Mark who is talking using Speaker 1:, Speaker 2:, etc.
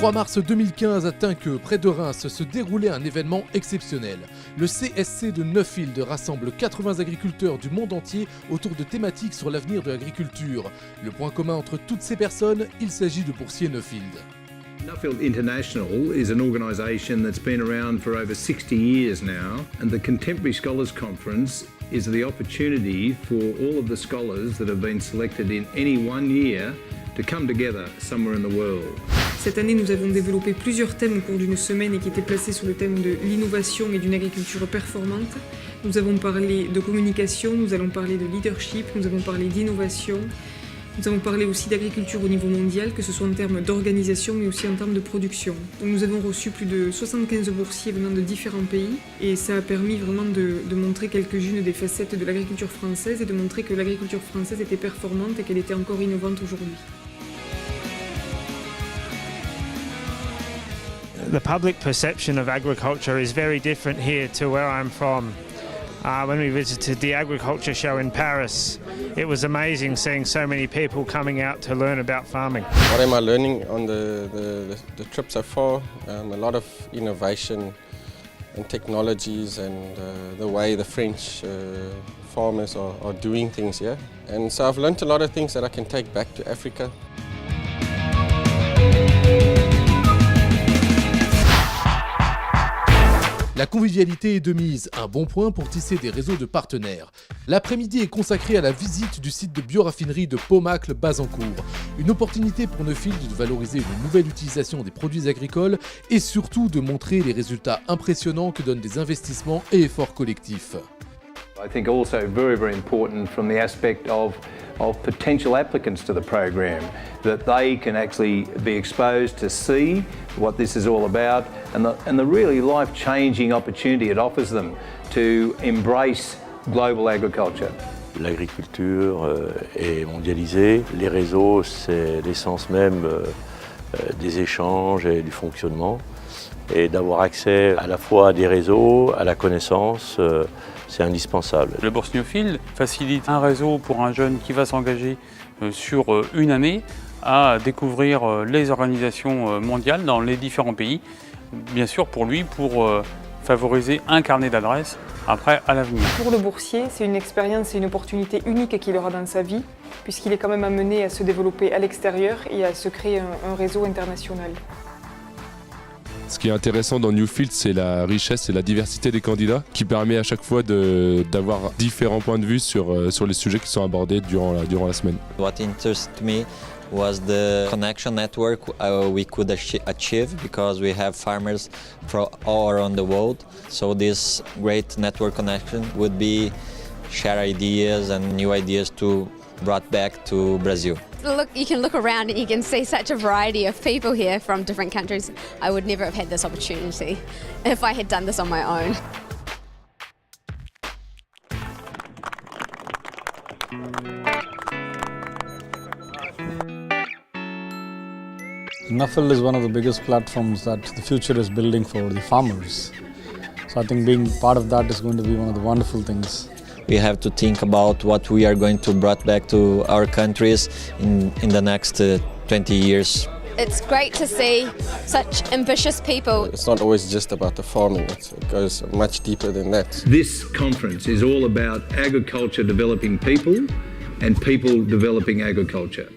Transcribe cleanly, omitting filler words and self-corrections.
Speaker 1: 3 mars 2015 atteint que, près de Reims, se déroulait un événement exceptionnel. Le CSC de Neuffield rassemble 80 agriculteurs du monde entier autour de thématiques sur l'avenir de l'agriculture. Le point commun entre toutes ces personnes, il s'agit de boursiers Neuffield.
Speaker 2: Nuffield International is an organisation that's been around for over 60 years now, and the Contemporary Scholars Conference is the opportunity for all of the scholars that have been selected in any one year to come together somewhere in the world.
Speaker 3: Cette année, nous avons développé plusieurs thèmes au cours d'une semaine et qui étaient placés sous le thème de l'innovation et d'une agriculture performante. Nous avons parlé de communication, nous allons parler de leadership, nous avons parlé d'innovation. Nous avons parlé aussi d'agriculture au niveau mondial, que ce soit en termes d'organisation mais aussi en termes de production. Donc nous avons reçu plus de 75 boursiers venant de différents pays et ça a permis vraiment de montrer quelques-unes des facettes de l'agriculture française et de montrer que l'agriculture française était performante et qu'elle était encore innovante aujourd'hui.
Speaker 4: The public perception of agriculture is very different here to where I'm from. When we visited the agriculture show in Paris, it was amazing seeing so many people coming out to learn about farming.
Speaker 5: What am I learning on the trip so far? A lot of innovation and technologies and the way the French farmers are doing things here. And so I've learned a lot of things that I can take back to Africa.
Speaker 1: La convivialité est de mise, un bon point pour tisser des réseaux de partenaires. L'après-midi est consacré à la visite du site de bioraffinerie de Paumacle-Bazancourt. Une opportunité pour Neuffield de valoriser une nouvelle utilisation des produits agricoles et surtout de montrer les résultats impressionnants que donnent des investissements et efforts collectifs.
Speaker 2: I think also very, very important from the aspect of potential applicants to the program, that they can actually be exposed to see what this is all about and the really life-changing opportunity it offers them to embrace global agriculture.
Speaker 6: L'agriculture est mondialisée, les réseaux c'est l'essence même des échanges et du fonctionnement. Et d'avoir accès à la fois à des réseaux, à la connaissance, c'est indispensable.
Speaker 7: Le Bourse Neuffield facilite un réseau pour un jeune qui va s'engager sur une année à découvrir les organisations mondiales dans les différents pays. Bien sûr pour lui, pour favoriser un carnet d'adresses après à l'avenir.
Speaker 3: Pour le boursier, c'est une expérience et une opportunité unique qu'il aura dans sa vie, puisqu'il est quand même amené à se développer à l'extérieur et à se créer un réseau international.
Speaker 8: Ce qui est intéressant dans Neuffield, c'est la richesse et la diversité des candidats qui permet à chaque fois d'avoir différents points de vue sur les sujets qui sont abordés durant la semaine.
Speaker 9: What interested me was the connection network we could achieve because we have farmers from all around the world. So this great network connection would be share ideas and new ideas to brought back to Brazil.
Speaker 10: Look, you can look around and you can see such a variety of people here from different countries. I would never have had this opportunity if I had done this on my own.
Speaker 11: Nuffield is one of the biggest platforms that the future is building for the farmers. So I think being part of that is going to be one of the wonderful things.
Speaker 9: We have to think about what we are going to bring back to our countries in the next 20 years.
Speaker 10: It's great to see such ambitious people.
Speaker 5: It's not always just about the farming, it goes much deeper than that.
Speaker 2: This conference is all about agriculture developing people and people developing agriculture.